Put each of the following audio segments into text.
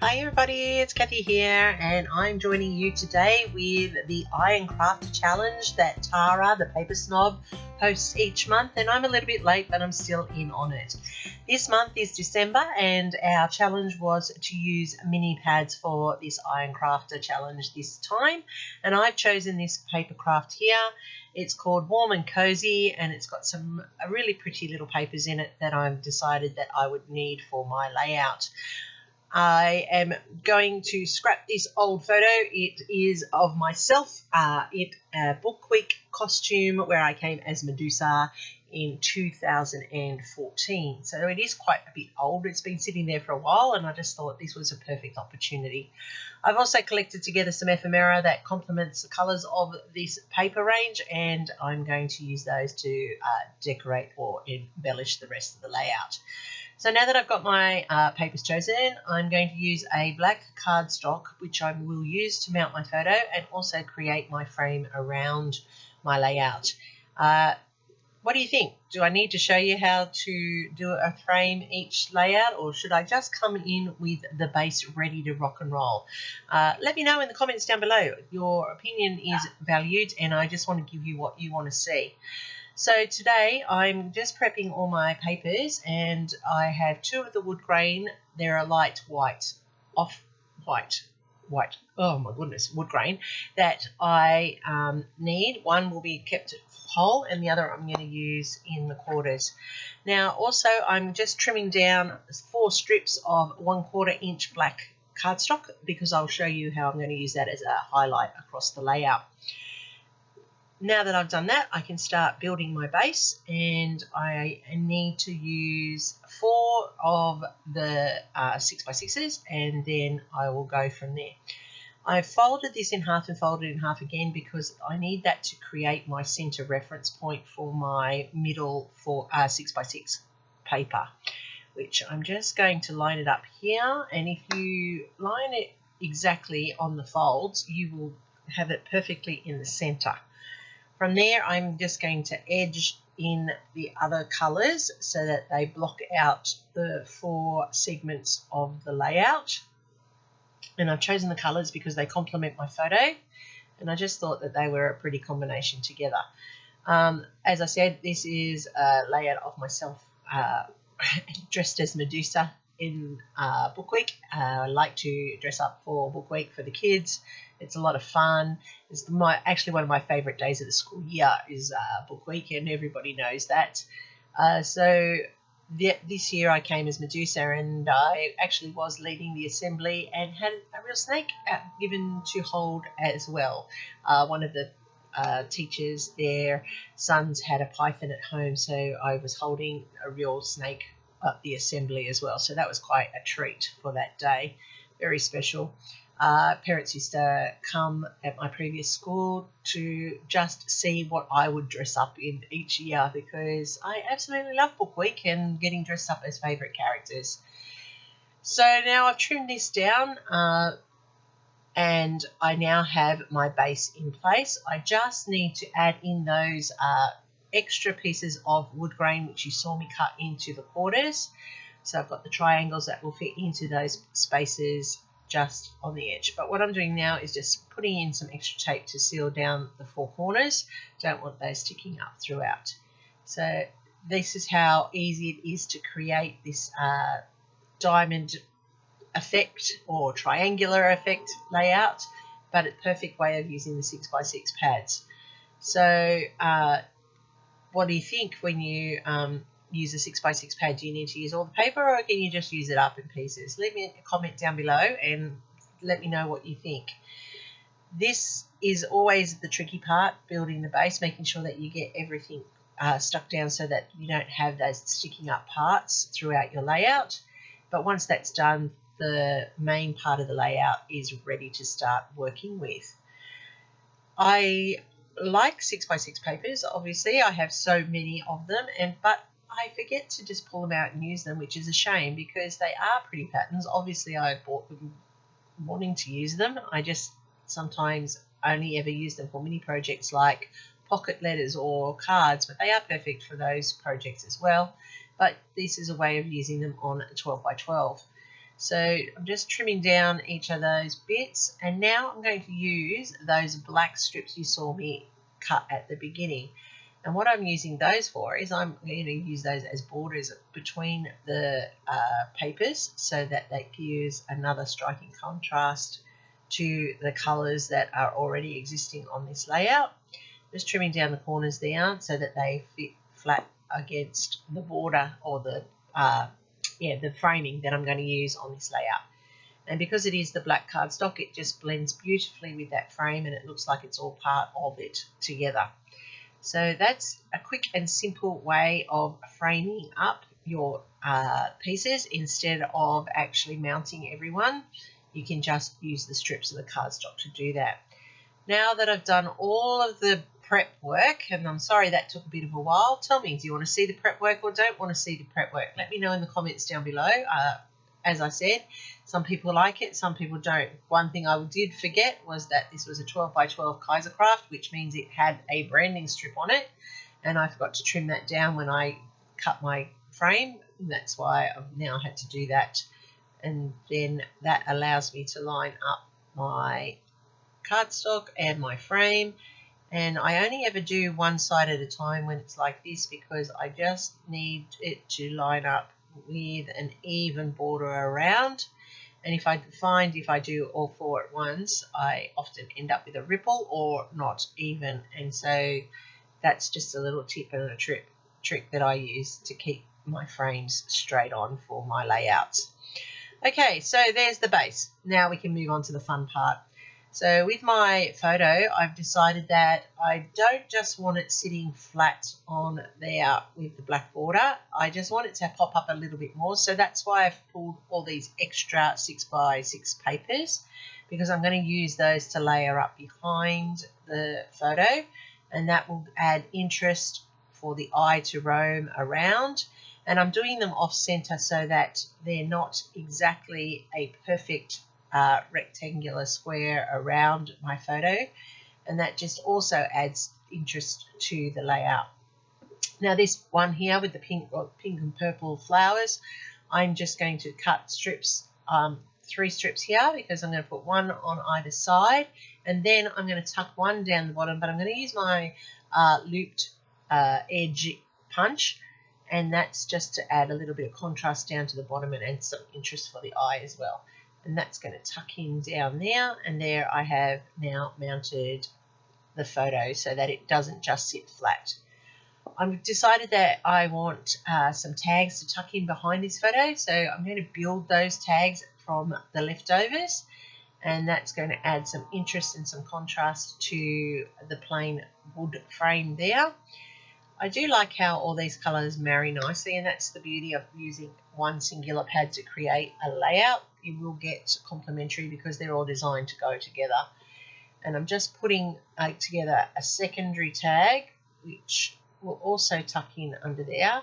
Hi everybody, it's Kathy here and I'm joining you today with the Iron Craft Challenge that Tara, the paper snob, hosts each month, and I'm a little bit late but I'm still in on it. This month is December and our challenge was to use mini pads for this Iron Crafter challenge this time, and I've chosen this paper craft here. It's called Warm and Cozy and it's got some really pretty little papers in it that I've decided that I would need for my layout. I am going to scrap this old photo. It is of myself in a Book Week costume where I came as Medusa in 2014. So it is quite a bit old. It's been sitting there for a while and I just thought this was a perfect opportunity. I've also collected together some ephemera that complements the colours of this paper range, and I'm going to use those to decorate or embellish the rest of the layout. So now that I've got my papers chosen, I'm going to use a black cardstock, which I will use to mount my photo and also create my frame around my layout. What do you think? Do I need to show you how to do a frame each layout, or should I just come in with the base ready to rock and roll? Let me know in the comments down below. Your opinion is valued and I just want to give you what you want to see. So today I'm just prepping all my papers and I have two of the wood grain. They're a light white, white, oh my goodness, wood grain that I need. One will be kept whole and the other I'm going to use in the quarters. Now also I'm just trimming down 4 strips of 1/4 inch black cardstock because I'll show you how I'm going to use that as a highlight across the layout. Now that I've done that, I can start building my base, and I need to use 4 of the 6x6s and then I will go from there. I've folded this in half and folded in half again because I need that to create my center reference point for my middle 6x6 paper, which I'm just going to line it up here, and if you line it exactly on the folds, you will have it perfectly in the center. From there, I'm just going to edge in the other colours so that they block out the 4 segments of the layout. And I've chosen the colours because they complement my photo, and I just thought that they were a pretty combination together. As I said, this is a layout of myself dressed as Medusa in Book Week. I like to dress up for Book Week for the kids. It's a lot of fun. It's actually one of my favourite days of the school year is Book Week, and everybody knows that. This year I came as Medusa, and I actually was leading the assembly and had a real snake given to hold as well. One of the teachers, their sons had a python at home, so I was holding a real snake at the assembly as well. So that was quite a treat for that day. Very special. Parents used to come at my previous school to just see what I would dress up in each year because I absolutely love Book Week and getting dressed up as favourite characters. So now I've trimmed this down and I now have my base in place. I just need to add in those extra pieces of wood grain which you saw me cut into the quarters. So I've got the triangles that will fit into those spaces just on the edge. But what I'm doing now is just putting in some extra tape to seal down the 4 corners. Don't want those sticking up throughout. So this is how easy it is to create this diamond effect or triangular effect layout, but a perfect way of using the 6x6 pads. So what do you think when you use a 6x6 pad? Do you need to use all the paper, or can you just use it up in pieces? Leave me a comment down below and let me know what you think. This is always the tricky part, building the base, making sure that you get everything stuck down so that you don't have those sticking up parts throughout your layout. But once that's done, the main part of the layout is ready to start working with. I like 6x6 papers, obviously. I have so many of them, but I forget to just pull them out and use them, which is a shame because they are pretty patterns. Obviously, I bought them wanting to use them. I just sometimes only ever use them for mini projects like pocket letters or cards, but they are perfect for those projects as well. But this is a way of using them on a 12x12. So I'm just trimming down each of those bits, and now I'm going to use those black strips you saw me cut at the beginning. And what I'm using those for is I'm going to use those as borders between the papers, so that gives another striking contrast to the colours that are already existing on this layout. Just trimming down the corners there so that they fit flat against the border, or the framing that I'm going to use on this layout. And because it is the black cardstock, it just blends beautifully with that frame, and it looks like it's all part of it together. So that's a quick and simple way of framing up your pieces. Instead of actually mounting everyone, you can just use the strips of the cardstock to do that. Now that I've done all of the prep work, and I'm sorry that took a bit of a while, tell me, do you want to see the prep work or don't want to see the prep work? Let me know in the comments down below. As I said, some people like it, some people don't. One thing I did forget was that this was a 12 by 12 Kaisercraft, which means it had a branding strip on it, and I forgot to trim that down when I cut my frame, and that's why I've now had to do that. And then that allows me to line up my cardstock and my frame, and I only ever do one side at a time when it's like this, because I just need it to line up with an even border around. And if I do all four at once, I often end up with a ripple or not even. And so that's just a little tip and a trick that I use to keep my frames straight on for my layouts. Okay, so there's the base. Now we can move on to the fun part. So with my photo, I've decided that I don't just want it sitting flat on there with the black border. I just want it to pop up a little bit more. So that's why I've pulled all these extra 6x6 papers, because I'm going to use those to layer up behind the photo, and that will add interest for the eye to roam around. And I'm doing them off center so that they're not exactly a perfect rectangular square around my photo, and that just also adds interest to the layout. Now this one here with the pink and purple flowers, I'm just going to cut strips, 3 strips here, because I'm going to put one on either side, and then I'm going to tuck one down the bottom, but I'm going to use my looped edge punch, and that's just to add a little bit of contrast down to the bottom and add some interest for the eye as well. And that's going to tuck in down there, and there I have now mounted the photo so that it doesn't just sit flat. I've decided that I want some tags to tuck in behind this photo, so I'm going to build those tags from the leftovers, and that's going to add some interest and some contrast to the plain wood frame there. I do like how all these colours marry nicely, and that's the beauty of using one singular pad to create a layout. You will get complementary because they're all designed to go together. And I'm just putting together a secondary tag, which will also tuck in under there.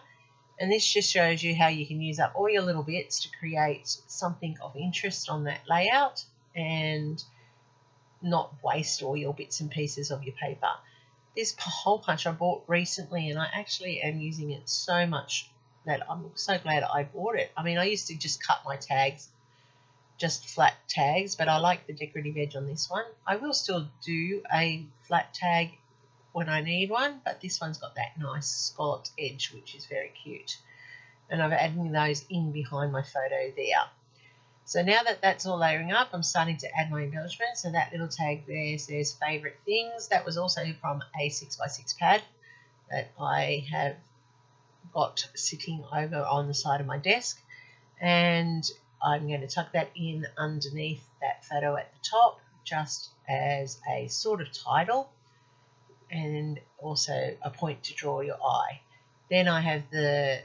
And this just shows you how you can use up all your little bits to create something of interest on that layout and not waste all your bits and pieces of your paper. This hole punch I bought recently, and I actually am using it so much that I'm so glad I bought it. I mean, I used to just cut my tags, just flat tags, but I like the decorative edge on this one. I will still do a flat tag when I need one, but this one's got that nice scalloped edge, which is very cute. And I've added those in behind my photo there. So now that that's all layering up, I'm starting to add my embellishments. So that little tag there says favourite things. That was also from a 6x6 pad that I have got sitting over on the side of my desk. And I'm going to tuck that in underneath that photo at the top, just as a sort of title, and also a point to draw your eye. Then I have the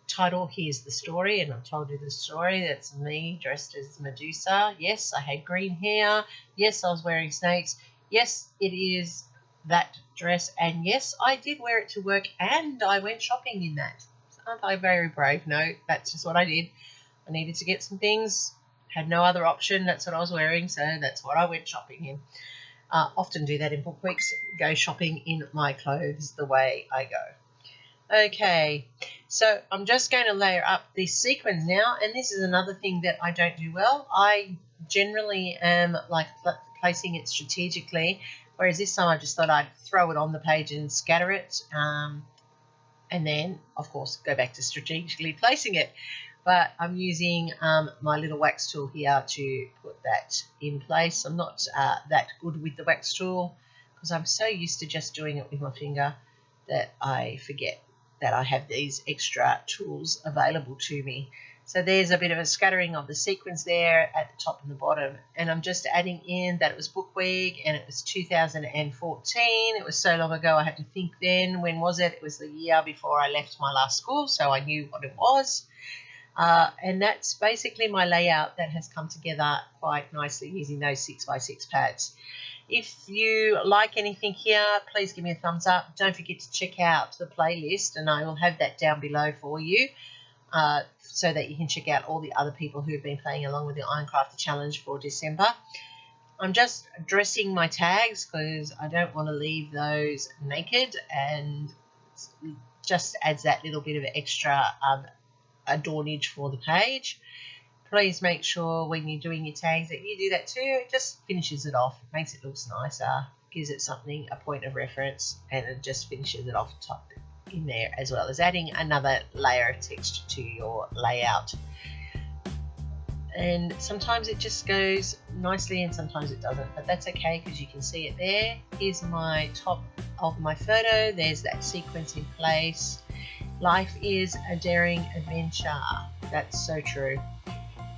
title, here's the story, and I've told you the story. That's me dressed as Medusa. Yes, I had green hair. Yes, I was wearing snakes. Yes, it is that dress, and yes, I did wear it to work, and I went shopping in that. Aren't I very brave? No, that's just what I did. I needed to get some things, had no other option. That's what I was wearing, so that's what I went shopping in. Often do that in book weeks, go shopping in my clothes the way I go. Okay, so I'm just going to layer up these sequins now, and this is another thing that I don't do well. I generally am like placing it strategically, whereas this time I just thought I'd throw it on the page and scatter it, and then of course go back to strategically placing it. But I'm using my little wax tool here to put that in place. I'm not that good with the wax tool because I'm so used to just doing it with my finger that I forget that I have these extra tools available to me. So there's a bit of a scattering of the sequins there at the top and the bottom, and I'm just adding in that it was Book Week and it was 2014. It was so long ago I had to think then. When was it? It was the year before I left my last school, so I knew what it was. And that's basically my layout that has come together quite nicely using those 6x6 pads. If you like anything here, please give me a thumbs up. Don't forget to check out the playlist, and I will have that down below for you so that you can check out all the other people who have been playing along with the Ironcrafter Challenge for December. I'm just dressing my tags because I don't want to leave those naked, and just adds that little bit of extra adornage for the page. Please make sure when you're doing your tags that you do that too. It just finishes it off, it makes it look nicer, gives it something, a point of reference, and it just finishes it off top in there, as well as adding another layer of texture to your layout. And sometimes it just goes nicely and sometimes it doesn't, but that's okay because you can see it there. Here's my top of my photo. There's that sequence in place. Life is a daring adventure. That's so true.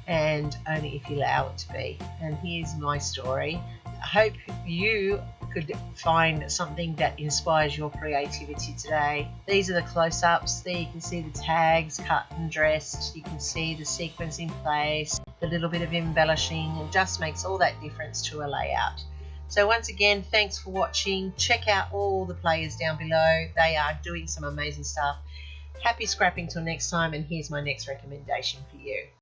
And only if you allow it to be. And here's my story. I hope you could find something that inspires your creativity today. These are the close-ups. There you can see the tags cut and dressed. You can see the sequence in place. The little bit of embellishing. It just makes all that difference to a layout. So once again, thanks for watching. Check out all the players down below. They are doing some amazing stuff. Happy scrapping till next time, and here's my next recommendation for you.